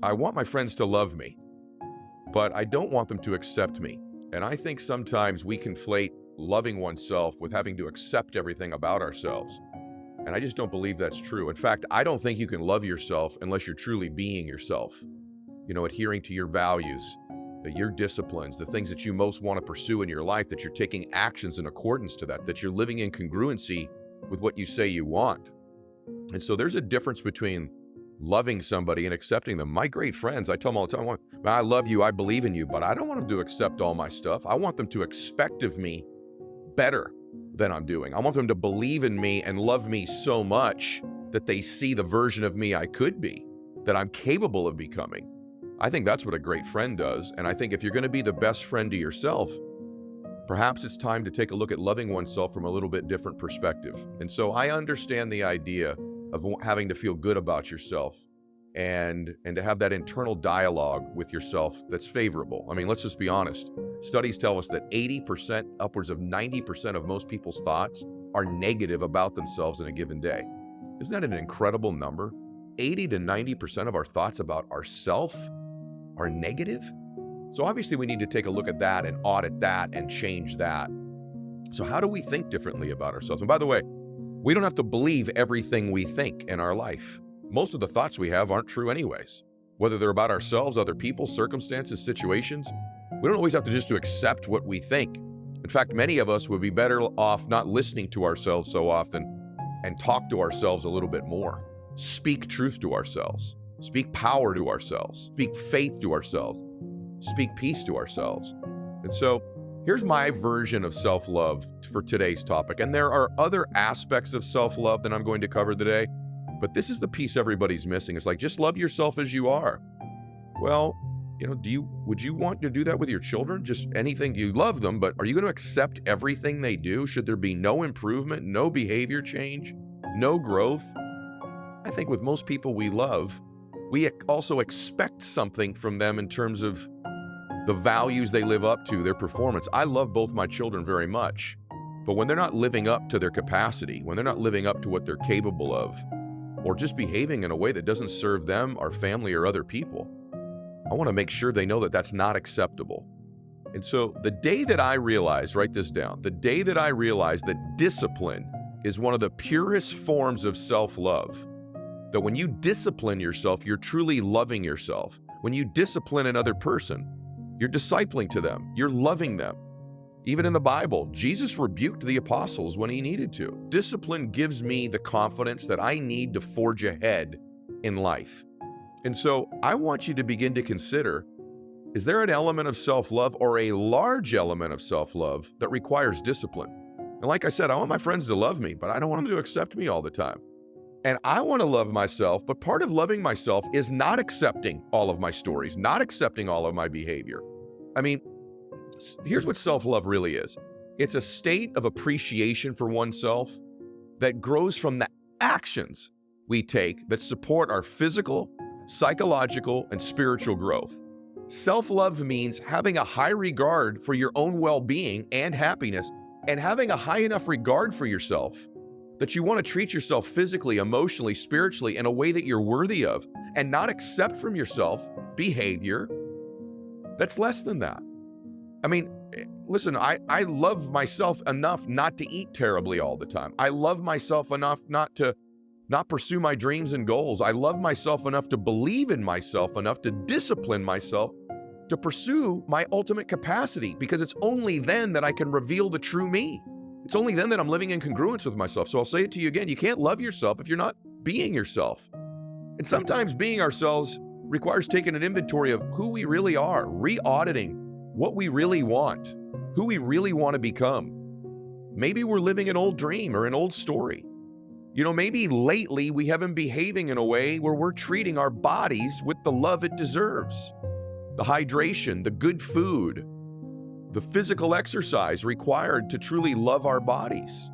I want my friends to love me, but I don't want them to accept me. And I think sometimes we conflate loving oneself with having to accept everything about ourselves. And I just don't believe that's true. In fact, I don't think you can love yourself unless you're truly being yourself. Adhering to your values, your disciplines, the things that you most want to pursue in your life, that you're taking actions in accordance to that you're living in congruency with what you say you want. And so there's a difference between loving somebody and accepting them. My great friends, I tell them all the time, I love you, I believe in you, but I don't want them to accept all my stuff. I want them to expect of me better than I'm doing. I want them to believe in me and love me so much that they see the version of me I could be, that I'm capable of becoming. I think that's what a great friend does. And I think if you're going to be the best friend to yourself, perhaps it's time to take a look at loving oneself from a little bit different perspective. And so I understand the idea of having to feel good about yourself and to have that internal dialogue with yourself that's favorable. I mean, let's just be honest. Studies tell us that 80%, upwards of 90% of most people's thoughts are negative about themselves in a given day. Isn't that an incredible number? 80 to 90% of our thoughts about ourselves are negative. So obviously we need to take a look at that and audit that and change that. So how do we think differently about ourselves? And by the way, we don't have to believe everything we think in our life. Most of the thoughts we have aren't true anyways. Whether they're about ourselves, other people, circumstances, situations, we don't always have to accept what we think. In fact, many of us would be better off not listening to ourselves so often and talk to ourselves a little bit more. Speak truth to ourselves. Speak power to ourselves. Speak faith to ourselves. Speak peace to ourselves. And so here's my version of self-love for today's topic. And there are other aspects of self-love that I'm going to cover today, but this is the piece everybody's missing. It's like, just love yourself as you are. Well, would you want to do that with your children? Just anything, you love them, but are you going to accept everything they do? Should there be no improvement, no behavior change, no growth? I think with most people we love, we also expect something from them in terms of the values they live up to, their performance. I love both my children very much, but when they're not living up to their capacity, when they're not living up to what they're capable of, or just behaving in a way that doesn't serve them, our family, or other people, I want to make sure they know that that's not acceptable. And so the day that I realized, write this down, the day that I realized that discipline is one of the purest forms of self-love, that when you discipline yourself, you're truly loving yourself. When you discipline another person, you're discipling to them, you're loving them. Even in the Bible, Jesus rebuked the apostles when he needed to. Discipline gives me the confidence that I need to forge ahead in life. And so I want you to begin to consider, is there an element of self-love or a large element of self-love that requires discipline? And like I said, I want my friends to love me, but I don't want them to accept me all the time. And I want to love myself, but part of loving myself is not accepting all of my stories, not accepting all of my behavior. I mean, here's what self-love really is. It's a state of appreciation for oneself that grows from the actions we take that support our physical, psychological, and spiritual growth. Self-love means having a high regard for your own well-being and happiness, and having a high enough regard for yourself that you want to treat yourself physically, emotionally, spiritually in a way that you're worthy of, and not accept from yourself behavior that's less than that. I mean, listen, I love myself enough not to eat terribly all the time. I love myself enough not pursue my dreams and goals. I love myself enough to believe in myself enough to discipline myself to pursue my ultimate capacity, because it's only then that I can reveal the true me. It's only then that I'm living in congruence with myself. So I'll say it to you again, you can't love yourself if you're not being yourself. And sometimes being ourselves requires taking an inventory of who we really are, re-auditing what we really want, who we really want to become. Maybe we're living an old dream or an old story. Maybe lately we haven't been behaving in a way where we're treating our bodies with the love it deserves. The hydration, the good food, the physical exercise required to truly love our bodies.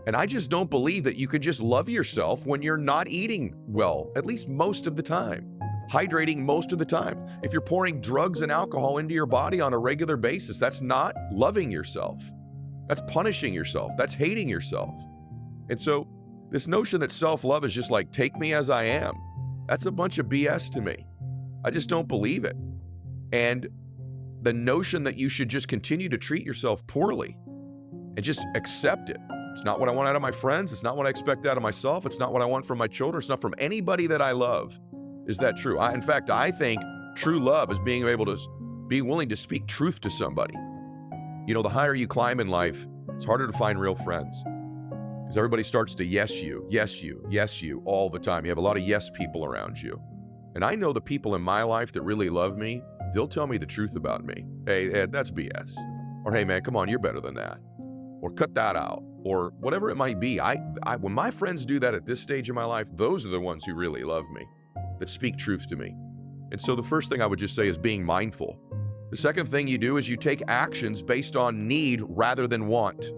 And I just don't believe that you can just love yourself when you're not eating well, at least most of the time, hydrating most of the time. If you're pouring drugs and alcohol into your body on a regular basis, that's not loving yourself. That's punishing yourself. That's hating yourself. And so this notion that self-love is just like, take me as I am, that's a bunch of BS to me. I just don't believe it. And the notion that you should just continue to treat yourself poorly and just accept it. It's not what I want out of my friends. It's not what I expect out of myself. It's not what I want from my children. It's not from anybody that I love. Is that true? In fact, I think true love is being willing to speak truth to somebody. You know, the higher you climb in life, it's harder to find real friends because everybody starts to yes you all the time. You have a lot of yes people around you. And I know the people in my life that really love me, they'll tell me the truth about me. Hey, Ed, that's BS. Or, hey, man, come on, you're better than that. Or cut that out. Or whatever it might be. When my friends do that at this stage of my life, those are the ones who really love me, that speak truth to me. And so the first thing I would just say is being mindful. The second thing you do is you take actions based on need rather than want.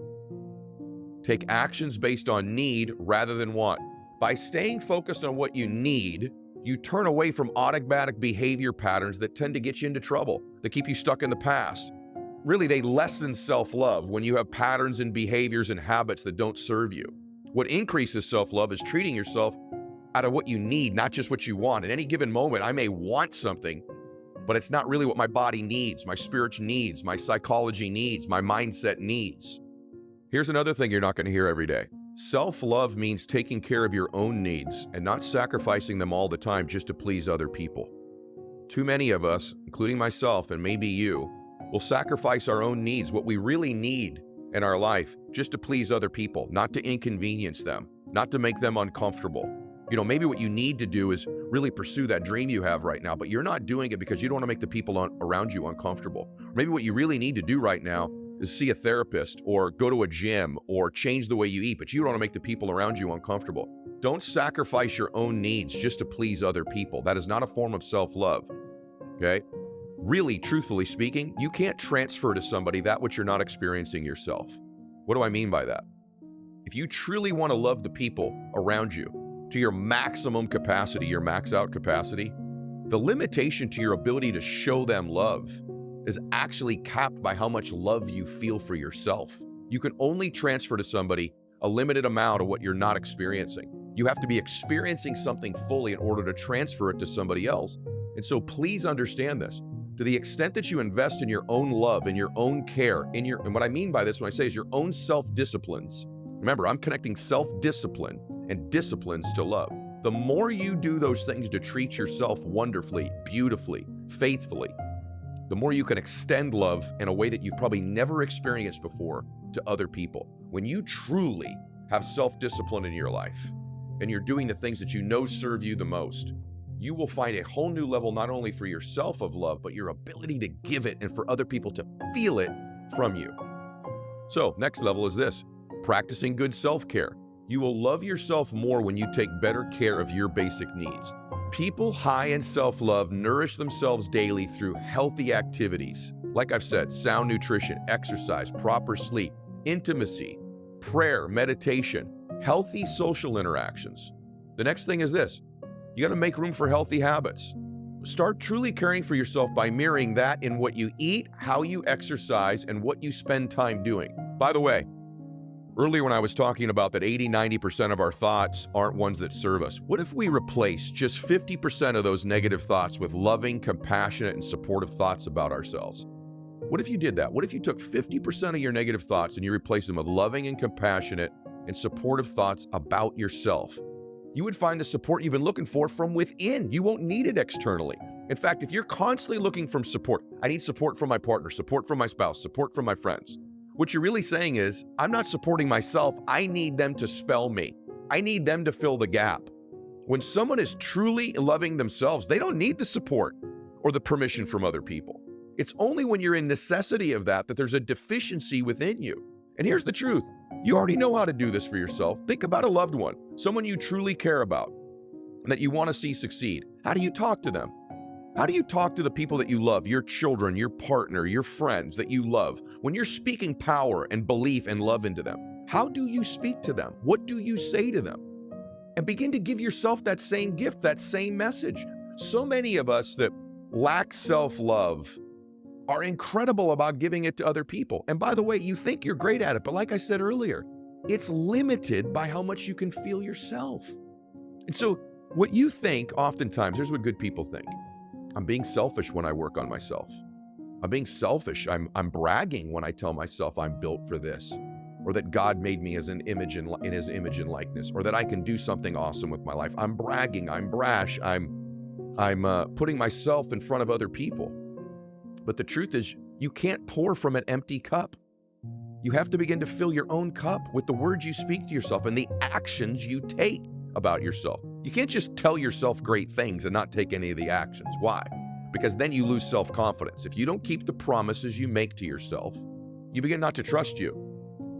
Take actions based on need rather than want. By staying focused on what you need, you turn away from automatic behavior patterns that tend to get you into trouble, that keep you stuck in the past. Really, they lessen self-love when you have patterns and behaviors and habits that don't serve you. What increases self-love is treating yourself out of what you need, not just what you want. At any given moment, I may want something, but it's not really what my body needs, my spirit needs, my psychology needs, my mindset needs. Here's another thing you're not going to hear every day. Self-love means taking care of your own needs and not sacrificing them all the time just to please other people. Too many of us, including myself and maybe you, will sacrifice our own needs, what we really need in our life, just to please other people, not to inconvenience them, not to make them uncomfortable. You know, maybe what you need to do is really pursue that dream you have right now, but you're not doing it because you don't want to make the people around you uncomfortable. Or maybe what you really need to do right now is see a therapist or go to a gym or change the way you eat, but you don't want to make the people around you uncomfortable. Don't sacrifice your own needs just to please other people. That is not a form of self-love, okay? Really, truthfully speaking, you can't transfer to somebody that which you're not experiencing yourself. What do I mean by that? If you truly want to love the people around you to your maximum capacity, your max out capacity, the limitation to your ability to show them love is actually capped by how much love you feel for yourself. You can only transfer to somebody a limited amount of what you're not experiencing. You have to be experiencing something fully in order to transfer it to somebody else. And so please understand this. To the extent that you invest in your own love, in your own care, and what I mean by this when I say is your own self-disciplines. Remember, I'm connecting self-discipline and disciplines to love. The more you do those things to treat yourself wonderfully, beautifully, faithfully, the more you can extend love in a way that you've probably never experienced before to other people. When you truly have self-discipline in your life and you're doing the things that you know serve you the most, you will find a whole new level, not only for yourself of love, but your ability to give it and for other people to feel it from you. So next level is this, practicing good self-care. You will love yourself more when you take better care of your basic needs. People high in self-love nourish themselves daily through healthy activities. Like I've said, sound nutrition, exercise, proper sleep, intimacy, prayer, meditation, healthy social interactions. The next thing is this. You got to make room for healthy habits. Start truly caring for yourself by mirroring that in what you eat, how you exercise, and what you spend time doing. By the way, earlier when I was talking about that 80-90% of our thoughts aren't ones that serve us, what if we replace just 50% of those negative thoughts with loving, compassionate, and supportive thoughts about ourselves? What if you did that? What if you took 50% of your negative thoughts and you replaced them with loving and compassionate and supportive thoughts about yourself? You would find the support you've been looking for from within. You won't need it externally. In fact, if you're constantly looking for support, I need support from my partner, support from my spouse, support from my friends. What you're really saying is, I'm not supporting myself. I need them to spell me. I need them to fill the gap. When someone is truly loving themselves, they don't need the support or the permission from other people. It's only when you're in necessity of that there's a deficiency within you. And here's the truth. You already know how to do this for yourself. Think about a loved one, someone you truly care about, that you want to see succeed. How do you talk to them? How do you talk to the people that you love, your children, your partner, your friends that you love? When you're speaking power and belief and love into them, how do you speak to them? What do you say to them? And begin to give yourself that same gift, that same message. So many of us that lack self-love are incredible about giving it to other people. And by the way, you think you're great at it, but like I said earlier, it's limited by how much you can feel yourself. And so what you think oftentimes, here's what good people think. I'm being selfish when I work on myself. I'm being selfish. I'm bragging when I tell myself I'm built for this, or that God made me as an image in his image and likeness, or that I can do something awesome with my life. I'm bragging. I'm brash. I'm putting myself in front of other people. But the truth is, you can't pour from an empty cup. You have to begin to fill your own cup with the words you speak to yourself and the actions you take about yourself. You can't just tell yourself great things and not take any of the actions. Why? Because then you lose self-confidence. If you don't keep the promises you make to yourself, you begin not to trust you.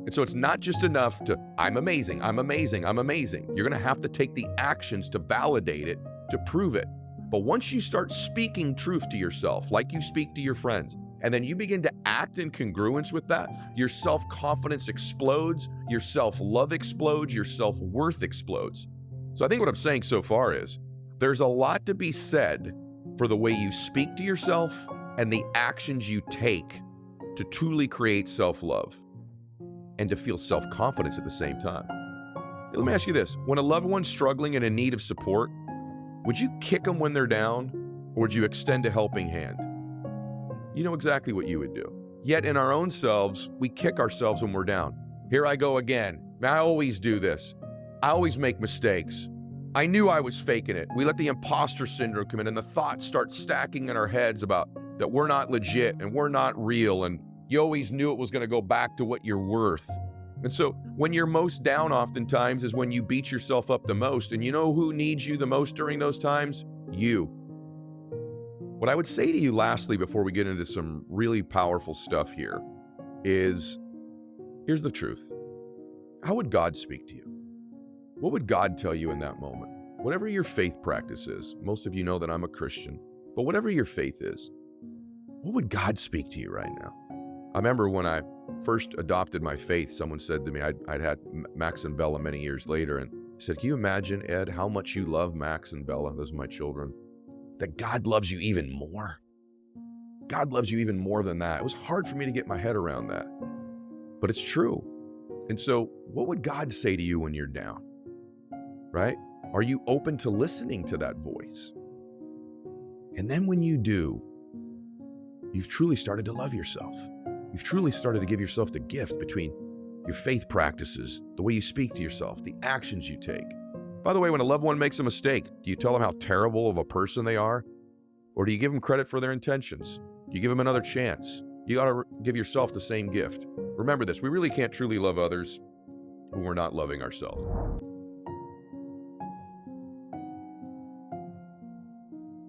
And so it's not just enough to, I'm amazing, I'm amazing, I'm amazing. You're going to have to take the actions to validate it, to prove it. But once you start speaking truth to yourself, like you speak to your friends, and then you begin to act in congruence with that, your self-confidence explodes, your self-love explodes, your self-worth explodes. So I think what I'm saying so far is there's a lot to be said for the way you speak to yourself and the actions you take to truly create self-love and to feel self-confidence at the same time. Let me ask you this. When a loved one's struggling and in need of support, would you kick them when they're down, or would you extend a helping hand? You know exactly what you would do. Yet in our own selves, we kick ourselves when we're down. Here I go again. I always do this. I always make mistakes. I knew I was faking it. We let the imposter syndrome come in, and the thoughts start stacking in our heads about that we're not legit and we're not real, and you always knew it was going to go back to what you're worth. And so when you're most down oftentimes is when you beat yourself up the most. And you know who needs you the most during those times? You. What I would say to you lastly, before we get into some really powerful stuff here, is here's the truth. How would God speak to you? What would God tell you in that moment? Whatever your faith practice is, most of you know that I'm a Christian, but whatever your faith is, what would God speak to you right now? I remember when I first adopted my faith, someone said to me, I'd had Max and Bella many years later, and said, can you imagine, Ed, how much you love Max and Bella? Those are my children. That God loves you even more. God loves you even more than that. It was hard for me to get my head around that, but it's true. And so what would God say to you when you're down, right? Are you open to listening to that voice? And then when you do, you've truly started to love yourself. You've truly started to give yourself the gift between your faith practices, the way you speak to yourself, the actions you take. By the way, when a loved one makes a mistake, do you tell them how terrible of a person they are? Or do you give them credit for their intentions? Do you give them another chance? You got to give yourself the same gift. Remember this, we really can't truly love others when we're not loving ourselves.